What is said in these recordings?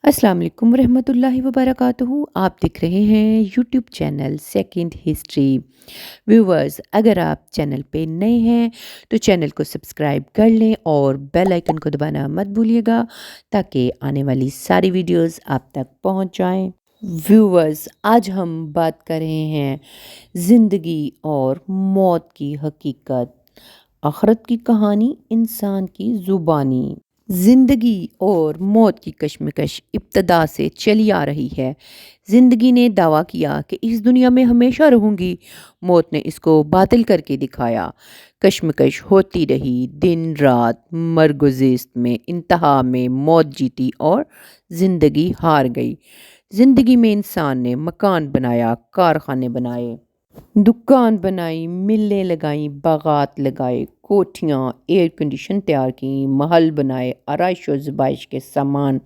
السلام علیکم ورحمۃ اللہ وبرکاتہ۔ آپ دیکھ رہے ہیں YouTube channel second history. Viewers, اگر آپ چینل پہ نئے ہیں تو چینل کو سبسکرائب کر لیں اور بیل آئیکن کو دبانا مت بھولیے گا تاکہ آنے والی ساری ویڈیوز آپ تک پہنچ جائیں۔ ویورز، آج ہم بات کر رہے ہیں زندگی اور موت کی حقیقت، آخرت کی کہانی، انسان کی زبانی۔ زندگی اور موت کی کشمکش ابتدا سے چلی آ رہی ہے۔ زندگی نے دعویٰ کیا کہ اس دنیا میں ہمیشہ رہوں گی، موت نے اس کو باطل کر کے دکھایا۔ کشمکش ہوتی رہی، دن رات، مرگ و زیست میں انتہا میں موت جیتی اور زندگی ہار گئی۔ زندگی میں انسان نے مکان بنایا، کارخانے بنائے، دکان بنائی، ملیں لگائیں، باغات لگائے، کوٹھیاں، ایئر کنڈیشن تیار کیں، محل بنائے، آرائش و زیبائش کے سامان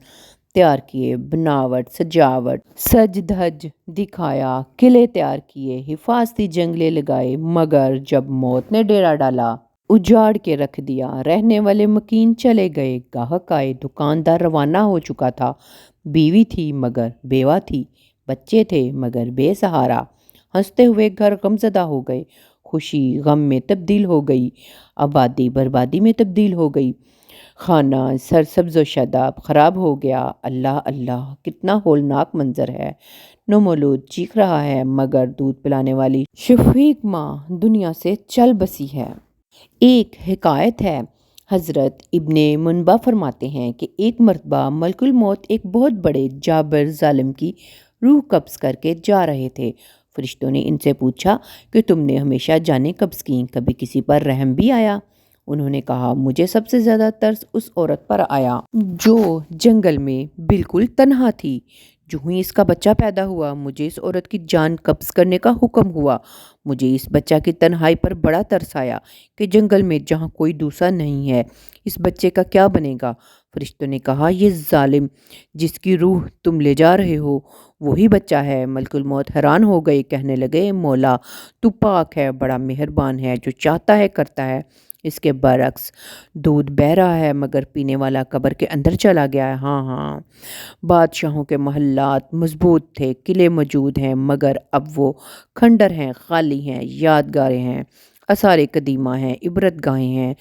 تیار کیے، بناوٹ، سجاوٹ، سج دھج دکھایا، قلعے تیار کیے، حفاظتی جنگلے لگائے، مگر جب موت نے ڈیرا ڈالا، اجاڑ کے رکھ دیا، رہنے والے مکین چلے گئے، گاہک آئے، دکاندار روانہ ہو چکا تھا، بیوی تھی مگر بیوہ تھی، بچے تھے مگر بے سہارا، ہنستے ہوئے گھر غمزدہ ہو گئے، خوشی غم میں تبدیل ہو گئی، آبادی بربادی میں تبدیل ہو گئی، خانہ سرسبز و شاداب خراب ہو گیا۔ اللہ اللہ، کتنا ہولناک منظر ہے۔ نومولود چیخ رہا ہے مگر دودھ پلانے والی شفیق ماں دنیا سے چل بسی ہے۔ ایک حکایت ہے، حضرت ابن منبع فرماتے ہیں کہ ایک مرتبہ ملک الموت ایک بہت بڑے جابر ظالم کی روح قبض کر کے جا رہے تھے۔ فرشتوں نے ان سے پوچھا کہ تم نے ہمیشہ جانیں قبض کیں، کبھی کسی پر رحم بھی آیا؟ انہوں نے کہا، مجھے سب سے زیادہ ترس اس عورت پر آیا جو جنگل میں بالکل تنہا تھی۔ جو ہی اس کا بچہ پیدا ہوا، مجھے اس عورت کی جان قبض کرنے کا حکم ہوا۔ مجھے اس بچہ کی تنہائی پر بڑا ترس آیا کہ جنگل میں جہاں کوئی دوسرا نہیں ہے، اس بچے کا کیا بنے گا؟ فرشتوں نے کہا، یہ ظالم جس کی روح تم لے جا رہے ہو وہی بچہ ہے۔ ملک الموت حیران ہو گئے، کہنے لگے، مولا تو پاک ہے، بڑا مہربان ہے، جو چاہتا ہے کرتا ہے۔ اس کے برعکس دودھ بہہ رہا ہے مگر پینے والا قبر کے اندر چلا گیا ہے۔ ہاں ہاں، بادشاہوں کے محلات مضبوط تھے، قلعے موجود ہیں مگر اب وہ کھنڈر ہیں، خالی ہیں، یادگاریں ہیں، آثار قدیمہ ہیں، عبرت گاہیں ہیں،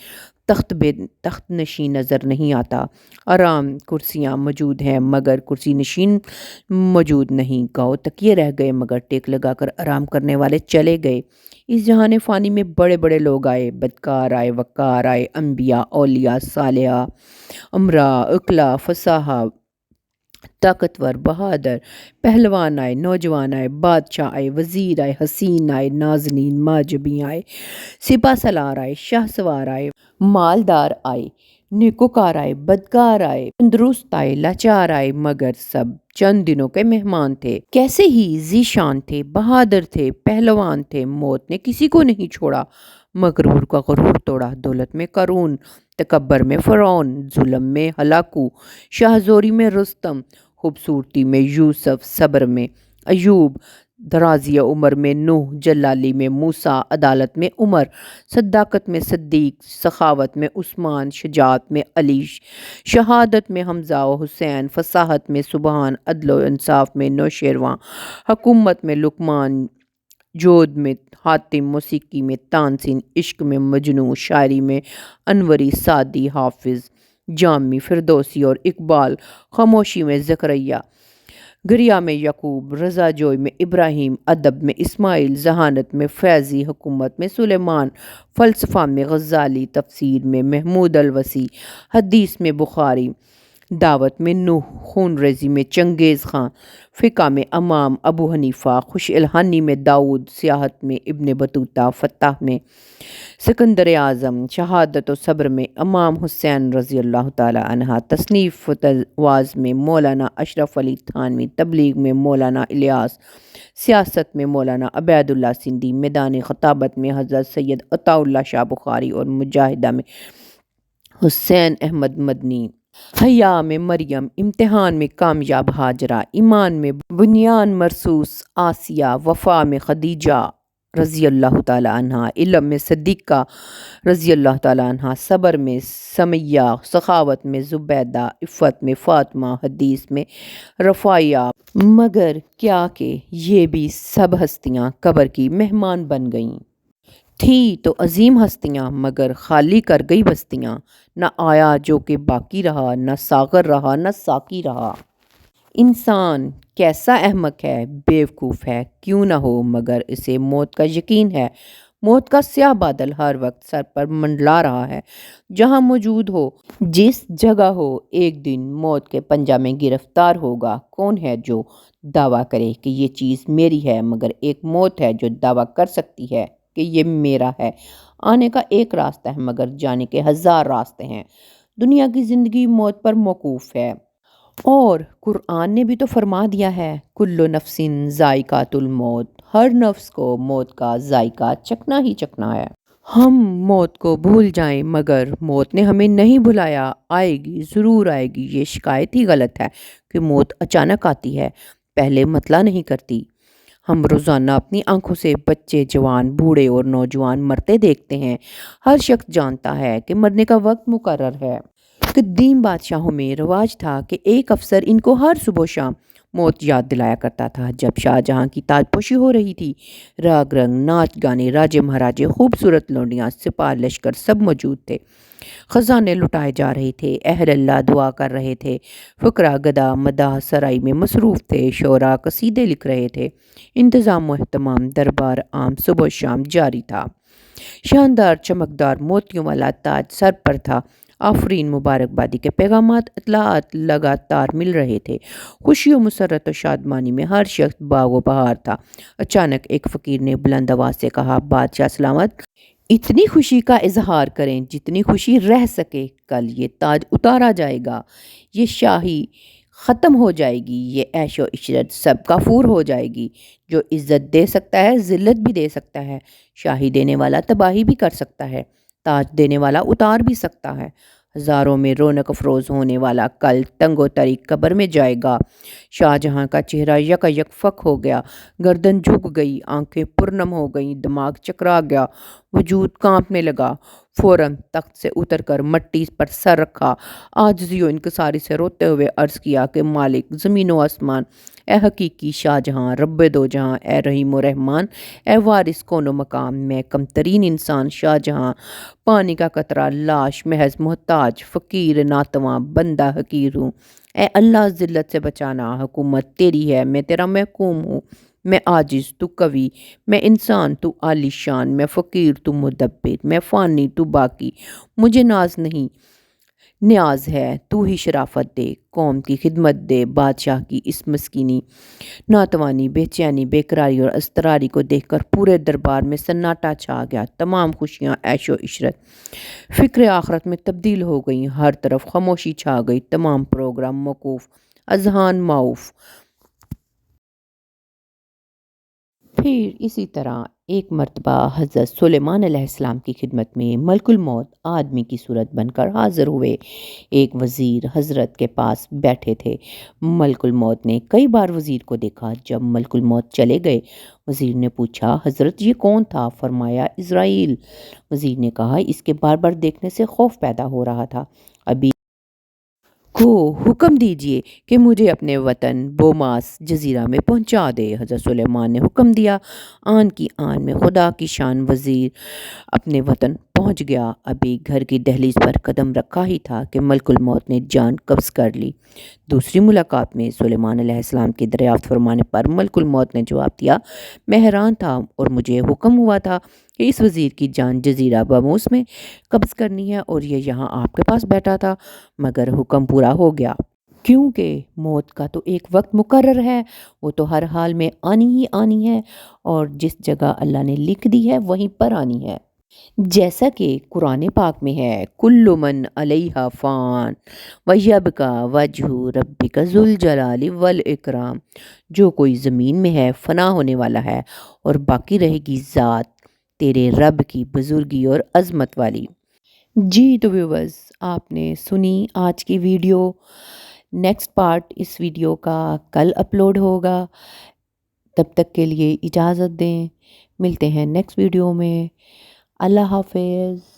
تخت نشین نظر نہیں آتا، آرام کرسیاں موجود ہیں مگر کرسی نشین موجود نہیں، گاؤ تکیے رہ گئے مگر ٹیک لگا کر آرام کرنے والے چلے گئے۔ اس جہان فانی میں بڑے بڑے لوگ آئے، بدکار آئے، وقار آئے، انبیاء، اولیاء، صالحہ، امراء، عقلاء، فصاحہ، طاقتور، بہادر، پہلوان آئے، نوجوان آئے، بادشاہ آئے، وزیر آئے، حسین آئے، نازنین، معجبین آئے، سپہ سالار آئے، شاہ سوار آئے، مالدار آئے، نیکوکار آئے، بدکار آئے، تندرست آئے، لاچار آئے، مگر سب چند دنوں کے مہمان تھے۔ کیسے ہی ذیشان تھے، بہادر تھے، پہلوان تھے، موت نے کسی کو نہیں چھوڑا۔ مغرور کا غرور توڑا، دولت میں قارون، تکبر میں فرعون، ظلم میں ہلاکو، شاہزوری میں رستم، خوبصورتی میں یوسف، صبر میں ایوب، درازی عمر میں نوح، جلالی میں موسیٰ، عدالت میں عمر، صداقت میں صدیق، سخاوت میں عثمان، شجاعت میں علی، شہادت میں حمزہ و حسین، فصاحت میں سبحان، عدل و انصاف میں نوشیروان، حکومت میں لقمان، جود میں حاتم، موسیقی میں تانسین، عشق میں مجنوں، شاعری میں انوری، سعدی، حافظ، جامی، فردوسی اور اقبال، خاموشی میں زکریا، گریہ میں یعقوب، رضا جوئی میں ابراہیم، ادب میں اسماعیل، ذہانت میں فیضی، حکومت میں سلیمان، فلسفہ میں غزالی، تفسیر میں محمود الوصی، حدیث میں بخاری، دعوت میں نوح، خون ریزی میں چنگیز خان، فقہ میں امام ابو حنیفہ، خوش الحانی میں داؤد، سیاحت میں ابن بطوطہ، فتح میں سکندر اعظم، شہادت و صبر میں امام حسین رضی اللہ تعالیٰ عنہ، تصنیف و واز میں مولانا اشرف علی تھانوی، تبلیغ میں مولانا الیاس، سیاست میں مولانا عبید اللہ سندھی، میدان خطابت میں حضرت سید عطا اللہ شاہ بخاری اور مجاہدہ میں حسین احمد مدنی، حیا میں مریم، امتحان میں کامیاب ہاجرہ، ایمان میں بنیان مرصوص آسیہ، وفا میں خدیجہ، رضی اللہ تعالیٰ عنہ، علم میں صدیقہ رضی اللہ تعالیٰ عنہ، صبر میں سمیہ، سخاوت میں زبیدہ، عفت میں فاطمہ، حدیث میں رفایہ۔ مگر کیا کہ یہ بھی سب ہستیاں قبر کی مہمان بن گئیں۔ تھی تو عظیم ہستیاں مگر خالی کر گئی بستیاں، نہ آیا جو کہ باقی رہا، نہ ساغر رہا نہ ساقی رہا۔ انسان کیسا احمق ہے، بیوقوف ہے کیوں نہ ہو، مگر اسے موت کا یقین ہے۔ موت کا سیاہ بادل ہر وقت سر پر منڈلا رہا ہے۔ جہاں موجود ہو، جس جگہ ہو، ایک دن موت کے پنجہ میں گرفتار ہوگا۔ کون ہے جو دعویٰ کرے کہ یہ چیز میری ہے، مگر ایک موت ہے جو دعویٰ کر سکتی ہے کہ یہ میرا ہے۔ آنے کا ایک راستہ ہے مگر جانے کے ہزار راستے ہیں۔ دنیا کی زندگی موت پر موقوف ہے، اور قرآن نے بھی تو فرما دیا ہے، کل نفس ذائقۃ الموت، ہر نفس کو موت کا ذائقہ چکھنا ہی چکھنا ہے۔ ہم موت کو بھول جائیں مگر موت نے ہمیں نہیں بھلایا، آئے گی ضرور آئے گی۔ یہ شکایت ہی غلط ہے کہ موت اچانک آتی ہے، پہلے مطلع نہیں کرتی۔ ہم روزانہ اپنی آنکھوں سے بچے، جوان، بوڑھے اور نوجوان مرتے دیکھتے ہیں۔ ہر شخص جانتا ہے کہ مرنے کا وقت مقرر ہے۔ قدیم بادشاہوں میں رواج تھا کہ ایک افسر ان کو ہر صبح و شام موت یاد دلایا کرتا تھا۔ جب شاہ جہاں کی تاج پوشی ہو رہی تھی، راگ رنگ، ناچ گانے، راجے مہاراجے، خوبصورت لونڈیاں، سپاہ لشکر سب موجود تھے۔ خزانے لٹائے جا رہے تھے، اہل اللہ دعا کر رہے تھے، فقراء گدا مداح سرائی میں مصروف تھے، شعراء قصیدے لکھ رہے تھے۔ انتظام و اہتمام دربار عام صبح و شام جاری تھا۔ شاندار چمکدار موتیوں والا تاج سر پر تھا۔ آفرین، مبارکبادی کے پیغامات، اطلاعات لگاتار مل رہے تھے۔ خوشی و مسرت و شادمانی میں ہر شخص باغ و بہار تھا۔ اچانک ایک فقیر نے بلند آواز سے کہا، بادشاہ سلامت! اتنی خوشی کا اظہار کریں جتنی خوشی رہ سکے، کل یہ تاج اتارا جائے گا، یہ شاہی ختم ہو جائے گی، یہ عیش و عشرت سب کافور ہو جائے گی۔ جو عزت دے سکتا ہے ذلت بھی دے سکتا ہے، شاہی دینے والا تباہی بھی کر سکتا ہے، تاج دینے والا اتار بھی سکتا ہے۔ ہزاروں میں رونق افروز ہونے والا کل تنگ و تریک قبر میں جائے گا۔ شاہ جہاں کا چہرہ یکا فک ہو گیا، گردن جھک گئی، آنکھیں پرنم ہو گئیں، دماغ چکرا گیا، وجود کانپنے لگا۔ فوراً تخت سے اتر کر مٹی پر سر رکھا، عاجزی و انکساری سے روتے ہوئے عرض کیا کہ مالک زمین و آسمان، اے حقیقی شاہ جہاں، رب دو جہاں، اے رحیم و رحمان، اے وارث کون و مقام، میں کم ترین انسان شاہ جہاں، پانی کا قطرہ، لاش، محض محتاج، فقیر، ناتواں، بندہ حقیر ہوں۔ اے اللہ ذلت سے بچانا، حکومت تیری ہے، میں تیرا محکوم ہوں۔ میں عاجز، تو قوی، میں انسان، تو عالی شان، میں فقیر، تو مدبر، میں فانی، تو باقی۔ مجھے ناز نہیں نیاز ہے، تو ہی شرافت دے، قوم کی خدمت دے۔ بادشاہ کی اس مسکینی، ناتوانی، بے چینی، بے قراری اور اضطراری کو دیکھ کر پورے دربار میں سناٹا چھا گیا۔ تمام خوشیاں، عیش و عشرت، فکر آخرت میں تبدیل ہو گئیں۔ ہر طرف خاموشی چھا گئی، تمام پروگرام موقوف، اذہان معوف۔ پھر اسی طرح ایک مرتبہ حضرت سلیمان علیہ السلام کی خدمت میں ملک الموت آدمی کی صورت بن کر حاضر ہوئے۔ ایک وزیر حضرت کے پاس بیٹھے تھے۔ ملک الموت نے کئی بار وزیر کو دیکھا۔ جب ملک الموت چلے گئے، وزیر نے پوچھا، حضرت یہ کون تھا؟ فرمایا، اسرائیل۔ وزیر نے کہا، اس کے بار بار دیکھنے سے خوف پیدا ہو رہا تھا، ابھی کو حکم دیجئے کہ مجھے اپنے وطن بوماس جزیرہ میں پہنچا دے۔ حضرت سلیمان نے حکم دیا۔ آن کی آن میں خدا کی شان وزیر اپنے وطن پہنچ گیا۔ ابھی گھر کی دہلیز پر قدم رکھا ہی تھا کہ ملک الموت نے جان قبض کر لی۔ دوسری ملاقات میں سلیمان علیہ السلام کی دریافت فرمانے پر ملک الموت نے جواب دیا، میں حیران تھا اور مجھے حکم ہوا تھا کہ اس وزیر کی جان جزیرہ باموس میں قبض کرنی ہے، اور یہ یہاں آپ کے پاس بیٹھا تھا، مگر حکم پورا ہو گیا۔ کیونکہ موت کا تو ایک وقت مقرر ہے، وہ تو ہر حال میں آنی ہی آنی ہے، اور جس جگہ اللہ نے لکھ دی ہے وہیں پر آنی ہے۔ جیسا کہ قرآن پاک میں ہے، کل من علیہا فان ویبقا وجہ ربک ذو الجلال والاکرام، جو کوئی زمین میں ہے فنا ہونے والا ہے، اور باقی رہے گی ذات تیرے رب کی بزرگی اور عظمت والی۔ جی تو ویورز، آپ نے سنی آج کی ویڈیو۔ نیکسٹ پارٹ اس ویڈیو کا کل اپلوڈ ہوگا۔ تب تک کے لیے اجازت دیں۔ ملتے ہیں نیکسٹ ویڈیو میں۔ اللہ حافظ۔